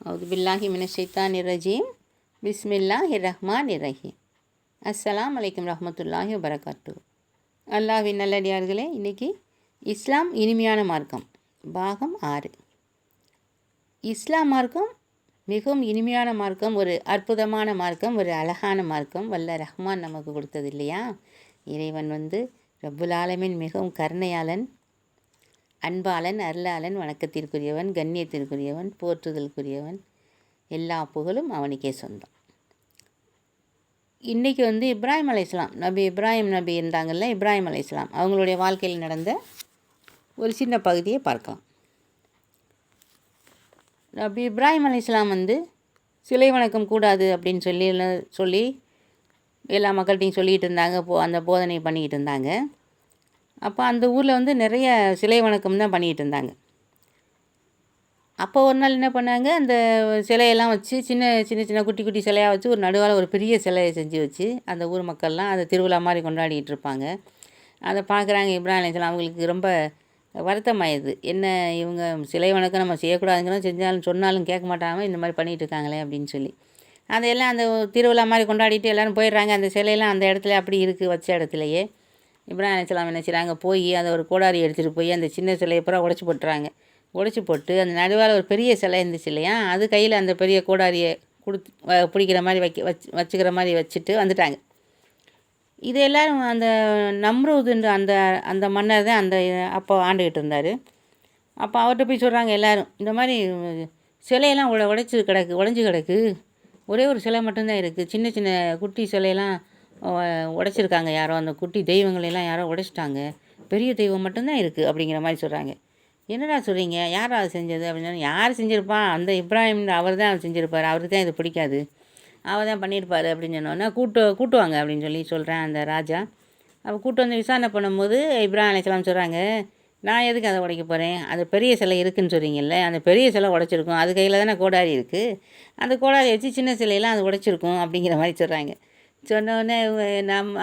அவுதுபில்லாஹி மினஷைத்தானிர் ரஜீம். பிஸ்மில்லாஹிர் ரஹ்மானிர் ரஹீம். அஸ்ஸலாமு அலைக்கும் ரஹ்மத்துல்லாஹி வபரகாத்து. அல்லாஹ்வின் நல்லடியார்களே, இன்றைக்கி இஸ்லாம் இனிமையான மார்க்கம் பாகம் 6. இஸ்லாம் மார்க்கம் மிகவும் இனிமையான மார்க்கம், ஒரு அற்புதமான மார்க்கம், ஒரு அழகான மார்க்கம். வல்ல ரஹ்மான் நமக்கு கொடுத்தது இல்லையா? இறைவன் ரப்புல் ஆலமீன் மிகவும் கருணையாளன், அன்பாளன், அருளாளன், வணக்கத்திற்குரியவன், கண்ணியத்திற்குரியவன், போற்றுதலுக்குரியவன். எல்லா புகழும் அவனுக்கே சொந்தம். இன்றைக்கி இப்ராஹிம் அலைஹிஸ்ஸலாம், இப்ராஹிம் நபி இருந்தாங்கல்ல, இப்ராஹிம் அலைஹிஸ்ஸலாம் அவங்களுடைய வாழ்க்கையில் நடந்த ஒரு சின்ன பகுதியை பார்க்கலாம். இப்ராஹிம் அலைஹிஸ்ஸலாம் சிலை வணக்கம் கூடாது அப்படின்னு சொல்லி எல்லா மக்கள்கிட்டையும் சொல்லிகிட்டு இருந்தாங்க. அந்த போதனை பண்ணிக்கிட்டு இருந்தாங்க. அப்போ அந்த ஊரில் நிறைய சிலை வணக்கம் தான் பண்ணிகிட்டு இருந்தாங்க. அப்போ ஒரு நாள் என்ன பண்ணாங்க, அந்த சிலையெல்லாம் வச்சு சின்ன சின்ன குட்டி குட்டி சிலையாக வச்சு ஒரு நடுவால் ஒரு பெரிய சிலையை செஞ்சு வச்சு அந்த ஊர் மக்கள்லாம் அதை திருவிழா மாதிரி கொண்டாடிட்டு இருப்பாங்க. அதை பார்க்குறாங்க இப்ராஹிம் அலைஹிஸ்ஸலாம். அவங்களுக்கு ரொம்ப வருத்தமாயிடுது. என்ன இவங்க சிலை வணக்கம் நம்ம செய்யக்கூடாதுங்கிறோம், சொன்னாலும் கேட்க மாட்டாமல் இந்த மாதிரி பண்ணிகிட்டு இருக்காங்களே அப்படின்னு சொல்லி அதையெல்லாம் அந்த திருவிழா மாதிரி கொண்டாடிட்டு எல்லோரும் போயிடுறாங்க. அந்த சிலையெல்லாம் அந்த இடத்துல அப்படி இருக்குது, வச்ச இடத்துலையே. இப்ராஹிம் அலைஹிஸ்ஸலாம் என்ன செய்கிறாங்க, போய் அதை ஒரு கோடாரி எடுத்துகிட்டு போய் அந்த சின்ன சிலையை பூரா உடச்சி போட்டுறாங்க. உடச்சி போட்டு அந்த நடுவால் ஒரு பெரிய சிலை இருந்துச்சு இல்லையா, அது கையில் அந்த பெரிய கோடாரியை பிடிக்கிற மாதிரி வச்சுக்கிற மாதிரி வச்சுட்டு வந்துட்டாங்க. இது எல்லோரும் அந்த நம்ரூதுன்ற அந்த அந்த மன்னர் தான் அப்போ ஆண்டுகிட்டு இருந்தார். அப்போ அவர்கிட்ட போய் சொல்கிறாங்க எல்லோரும், இந்த மாதிரி சிலையெல்லாம் உடஞ்சி கிடக்கு, ஒரே ஒரு சிலை மட்டும்தான் இருக்குது, சின்ன சின்ன குட்டி சிலையெல்லாம் உடைச்சிருக்காங்க யாரோ, அந்த குட்டி தெய்வங்களெல்லாம் யாரோ உடைச்சிட்டாங்க, பெரிய தெய்வம் மட்டும்தான் இருக்குது அப்படிங்கிற மாதிரி சொல்கிறாங்க. என்னடா சொல்கிறீங்க, யார் அதை செஞ்சது அப்படின்னு. யார் செஞ்சுருப்பா, அந்த இப்ராஹிம் அவர் தான் செஞ்சுருப்பார், அவருக்கு தான் இது பிடிக்காது, அவர் தான் பண்ணியிருப்பார் அப்படின்னு சொன்னோன்னா கூட்டுவாங்க அப்படின்னு சொல்கிறேன் அந்த ராஜா. அப்போ கூட்டு விசாரணை பண்ணும்போது இப்ராஹிம் அலைஹிஸ்ஸலாம் சொல்கிறாங்க, நான் எதுக்கு அதை உடைக்க போகிறேன், அது பெரிய சிலை இருக்குதுன்னு சொல்கிறீங்கல்ல, அந்த பெரிய சிலை உடைச்சிருக்கும், அது கையில் தானே கோடாரி இருக்குது, அந்த கோடாரி வச்சு சின்ன சிலையெல்லாம் அது உடைச்சிருக்கும் அப்படிங்கிற மாதிரி சொல்கிறாங்க. சொன்னோடனே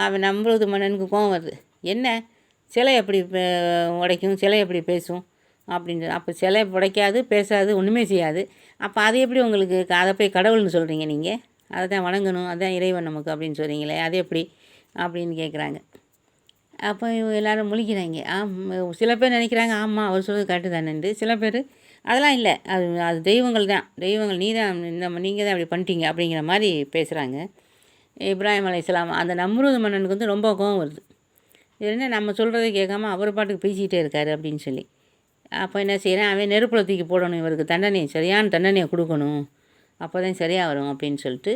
அவன் நம்புறது மன்னனுக்கு கோவம் வருது. என்ன சிலை எப்படி உடைக்கும், சிலை எப்படி பேசும் அப்படின்னு. அப்போ சிலை உடைக்காது, பேசாது, ஒன்றுமே செய்யாது. அப்போ அது எப்படி உங்களுக்கு அதை போய் கடவுள்னு சொல்கிறீங்க, நீங்கள் அதை தான் வணங்கணும், அதுதான் இறைவன் நமக்கு அப்படின்னு சொல்கிறீங்களே, அது எப்படி அப்படின்னு கேட்குறாங்க. அப்போ எல்லோரும் முழிக்கிறாங்க. சில பேர் நினைக்கிறாங்க ஆமாம் அவர் சொல்கிறது கரெக்டு தானேன்ட்டு. சில பேர் அதெல்லாம் இல்லை, அது தெய்வங்கள் தான், தெய்வங்கள் நீங்கள் தான் அப்படி பண்ணிட்டீங்க அப்படிங்கிற மாதிரி பேசுகிறாங்க. இப்ராஹிம் அலைஹிஸ்ஸலாம் அந்த நம்ரூது மன்னனுக்கு ரொம்ப கோவம் வருது. இது என்ன நம்ம சொல்கிறத கேட்காம அவர் பாட்டுக்கு பேசிக்கிட்டே இருக்கார் அப்படின்னு சொல்லி. அப்போ என்ன செய்கிறேன், அவன் நெருப்பில் தூக்கி போடணும், இவருக்கு சரியான தண்டனையை கொடுக்கணும், அப்போ தான் சரியாக வரும் அப்படின்னு சொல்லிட்டு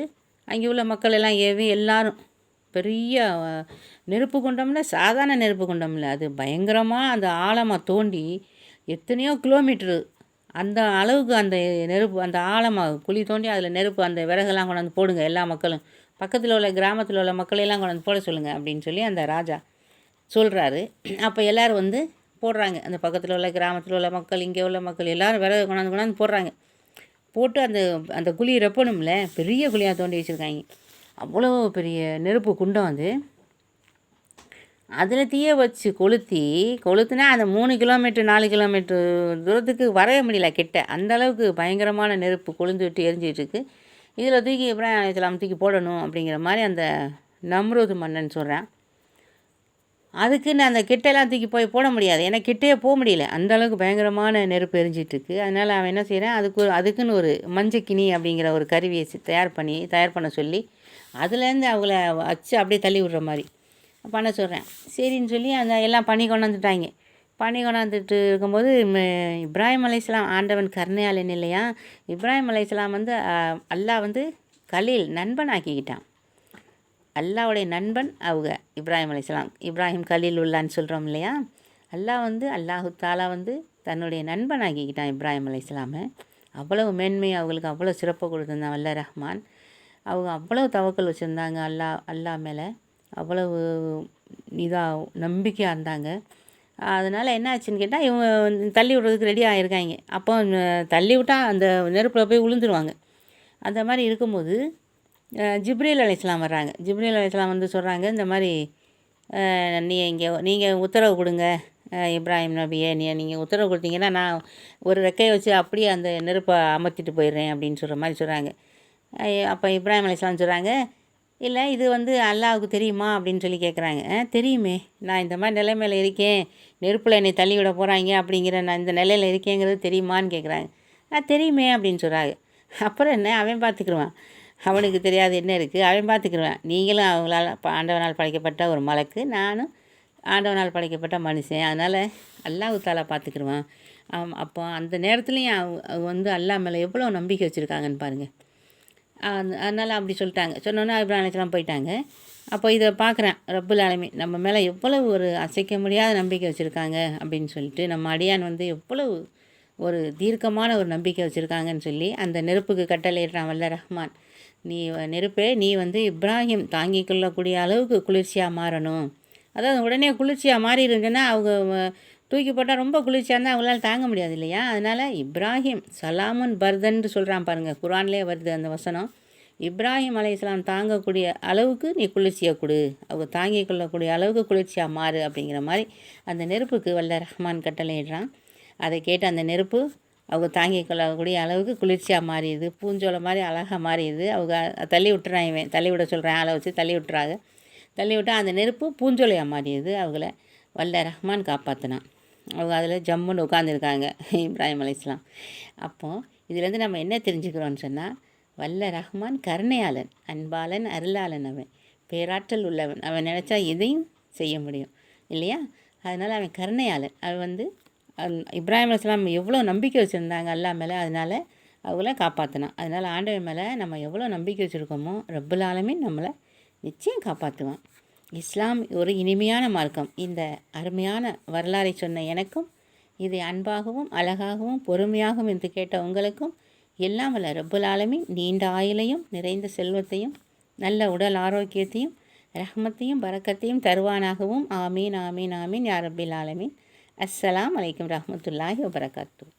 அங்கே உள்ள மக்கள் எல்லாம் எல்லோரும் பெரிய நெருப்பு குண்டம்ல, சாதாரண நெருப்பு குண்டம்ல, அது பயங்கரமாக அந்த ஆழமாக தோண்டி எத்தனையோ கிலோமீட்ரு அந்த அளவுக்கு அந்த நெருப்பு, அந்த ஆழமாக குழி தோண்டி அதில் நெருப்பு, அந்த விறகெல்லாம் கொண்டாந்து போடுங்க, எல்லா மக்களும் பக்கத்தில் உள்ள கிராமத்தில் உள்ள மக்களையெல்லாம் கொண்டாந்து போட சொல்லுங்கள் அப்படின்னு சொல்லி அந்த ராஜா சொல்கிறாரு. அப்போ எல்லோரும் போடுறாங்க. அந்த பக்கத்தில் உள்ள கிராமத்தில் உள்ள மக்கள், இங்கே உள்ள மக்கள் எல்லோரும் விறகு கொண்டாந்து போடுறாங்க. போட்டு அந்த அந்த குழி ரெப்பணும்ல, பெரிய குழியாக தோண்டி வச்சுருக்காங்க. அவ்வளோ பெரிய நெருப்பு குண்டம் அதில் தீயை வச்சு கொளுத்துனா அந்த 3 கிலோமீட்டர் 4 கிலோமீட்டர் தூரத்துக்கு வரவே முடியல கிட்ட. அந்தளவுக்கு பயங்கரமான நெருப்பு கொழுந்துவிட்டு எரிஞ்சிட்டு இருக்குது. இதில் தூக்கி இப்ராஹிம் அலைஹிஸ்ஸலாம் தூக்கி போடணும் அப்படிங்கிற மாதிரி அந்த நம்ரூது மன்னன் சொல்கிறேன். அதுக்குன்னு அந்த கிட்டையெல்லாம் தூக்கி போய் போட முடியாது, ஏன்னா கிட்டையே போக முடியல, அந்தளவுக்கு பயங்கரமான நெருப்பு எரிஞ்சிட்ருக்கு. அதனால் அவன் என்ன செய்கிறான், அதுக்குன்னு ஒரு மஞ்சக்கினி அப்படிங்கிற ஒரு கருவியை தயார் பண்ண சொல்லி அதுலேருந்து அவங்கள வச்சு அப்படியே தள்ளி விடுற மாதிரி பண்ண சொல்கிறேன். சரின்னு சொல்லி அந்த எல்லாம் பண்ணி கொண்டாந்துட்டாங்க. பண்ணி கொண்டாந்துட்டு இருக்கும்போது இப்ராஹிம் அலைஹிஸ்ஸலாம் ஆண்டவன் கருணையாளன் இல்லையா, இப்ராஹிம் அலைஹிஸ்ஸலாம் அல்லாஹ் கலீல் நண்பன் ஆக்கிக்கிட்டான். அல்லாவுடைய நண்பன் அவங்க இப்ராஹிம் அலைஹிஸ்ஸலாம். இப்ராஹிம் கலீல் உல்லான்னு சொல்கிறோம் இல்லையா, அல்லாஹ் அல்லாஹு தாலா தன்னுடைய நண்பன் ஆக்கிக்கிட்டான் இப்ராஹிம் அலைஹிஸ்ஸலாமை. அவ்வளவு மேன்மை அவங்களுக்கு, அவ்வளோ சிறப்பை கொடுத்துருந்தான் வல்ல ரஹ்மான். அவங்க அவ்வளோ தவக்கல் வச்சுருந்தாங்க அல்லாஹ் மேலே, அவ்வளவு நம்பிக்கையாக இருந்தாங்க. அதனால் என்ன ஆச்சுன்னு கேட்டால், இவங்க தள்ளி விடுறதுக்கு ரெடி ஆகியிருக்காங்க. அப்போ தள்ளி விட்டால் அந்த நெருப்பில் போய் விழுந்துருவாங்க. அந்த மாதிரி இருக்கும்போது ஜிப்ரீல் அலைஹிஸ்ஸலாம் வர்றாங்க. ஜிப்ரீல் அலைஹிஸ்ஸலாம் சொல்கிறாங்க, இந்த மாதிரி நீங்கள் உத்தரவு கொடுங்க, இப்ராஹிம் நபியே நீங்கள் உத்தரவு கொடுத்தீங்கன்னா நான் ஒரு ரெக்கையை வச்சு அப்படியே அந்த நெருப்பை அமர்த்திட்டு போயிடுறேன் அப்படின்னு சொல்கிற மாதிரி சொல்கிறாங்க. அப்போ இப்ராஹிம் அலைஹிஸ்ஸலாம் சொல்கிறாங்க, இல்லை இது வந்து அல்லாஹ்வுக்கு தெரியுமா அப்படின்னு சொல்லி கேட்குறாங்க. தெரியுமே, நான் இந்த மாதிரி நிலைமையில் இருக்கேன், நெருப்பில் என்னை தள்ளி விட போகிறாங்க அப்படிங்கிற நான் இந்த நிலையில் இருக்கேங்கிறது தெரியுமான்னு கேட்குறாங்க. தெரியுமே அப்படின்னு சொல்கிறாங்க. அப்புறம் என்ன, அவன் பார்த்துக்கிடுவான், அவனுக்கு தெரியாது என்ன இருக்குது, அவன் பார்த்துக்கிடுவான். நீங்களும் அவங்களால் ஆண்டவனால் படைக்கப்பட்ட ஒரு மலக்கு, நானும் ஆண்டவனால் படைக்கப்பட்ட மனுஷன், அதனால் அல்லாஹ் தாலா பார்த்துக்கிடுவான். அப்போ அந்த நேரத்துலையும் வந்து அல்லாஹ் மேலே எவ்வளோ நம்பிக்கை வச்சுருக்காங்கன்னு பாருங்கள். அதனால் அப்படி சொல்லிட்டாங்க. சொன்னோன்னே இப்ராஹிம் அலைஹிஸ்ஸலாம் போயிட்டாங்க. அப்போ இதை பார்க்குறேன், ரப்புல் ஆலமீன் நம்ம மேலே எவ்வளவு ஒரு அசைக்க முடியாத நம்பிக்கை வச்சுருக்காங்க அப்படின்னு சொல்லிட்டு, நம்ம அடியான் வந்து எவ்வளவு ஒரு தீர்க்கமான ஒரு நம்பிக்கை வச்சுருக்காங்கன்னு சொல்லி அந்த நெருப்புக்கு கட்டளையிடுறான் வல்ல ரஹ்மான். நீ நெருப்பே, நீ வந்து இப்ராஹிம் தாங்கிக் கொள்ளக்கூடிய அளவுக்கு குளிர்ச்சியாக மாறணும். அதாவது உடனே குளிர்ச்சியாக மாறிடுங்கன்னா அவங்க தூக்கி போட்டால் ரொம்ப குளிர்ச்சியாக இருந்தால் அவங்களால தாங்க முடியாது இல்லையா? அதனால் இப்ராஹிம் சலாமுன் பர்தன்னு சொல்கிறான் பாருங்கள், குர்ஆன்லேயே வருது அந்த வசனம். இப்ராஹிம் அலைஹிஸ்ஸலாம் தாங்கக்கூடிய அளவுக்கு நீ குளிர்ச்சியை கொடு, அவங்க தாங்கிக் கொள்ளக்கூடிய அளவுக்கு குளிர்ச்சியாக மாறு அப்படிங்கிற மாதிரி அந்த நெருப்புக்கு வல்ல ரஹ்மான் கட்டளையிடுறான். அதை கேட்டு அந்த நெருப்பு அவங்க தாங்கிக் கொள்ளக்கூடிய அளவுக்கு குளிர்ச்சியாக மாறிடுது, பூஞ்சோலை மாதிரி அழகாக மாறிடுது. அவங்க தள்ளி விட்டுறான், இவன் தள்ளி விட சொல்கிறான், ஆளை வச்சு தள்ளி விட்டுறாங்க. தள்ளி விட்டால் அந்த நெருப்பு பூஞ்சோலையாக மாறிடுது. அவங்கள வல்ல ரஹ்மான் காப்பாற்றினான். அவங்க அதில் ஜம்முன்னு உட்காந்துருக்காங்க இப்ராஹிம் அலைஹிஸ்ஸலாம். அப்போது இதுலேருந்து நம்ம என்ன தெரிஞ்சுக்கிறோன்னு சொன்னால், வல்ல ரஹ்மான் கருணையாளன், அன்பாளன், அருளாளன், அவன் பேராற்றல் உள்ளவன், அவன் நினச்சா எதையும் செய்ய முடியும் இல்லையா? அதனால் அவன் கருணையாளன். அவன் வந்து இப்ராஹிம் அலைஹிஸ்ஸலாம் எவ்வளோ நம்பிக்கை வச்சுருந்தாங்க அல்லாஹ் மேலே, அதனால் அவங்கள காப்பாற்றினான். அதனால் ஆண்டவன் மேலே நம்ம எவ்வளோ நம்பிக்கை வச்சுருக்கோமோ ரப்புல் ஆலமீன் நம்மளை நிச்சயம் காப்பாற்றுவான். இஸ்லாம் ஒரு இனிமையான மார்க்கம். இந்த அருமையான வரலாறை சொன்ன எனக்கும், இதை அன்பாகவும் அழகாகவும் பொறுமையாகவும் என்று கேட்ட உங்களுக்கும் எல்லாம் வல்ல ரப்புல் ஆலமீன் நீண்ட ஆயுளையும் நிறைந்த செல்வத்தையும் நல்ல உடல் ஆரோக்கியத்தையும் ரஹ்மத்தையும் பரக்கத்தையும் தருவானாகவும். ஆமீன் ஆமீன் ஆமீன் யா ரப்பில் ஆலமீன். அஸ்ஸலாம் அலைக்கும் ரஹ்மத்துல்லாஹி வபரகாத்துஹு.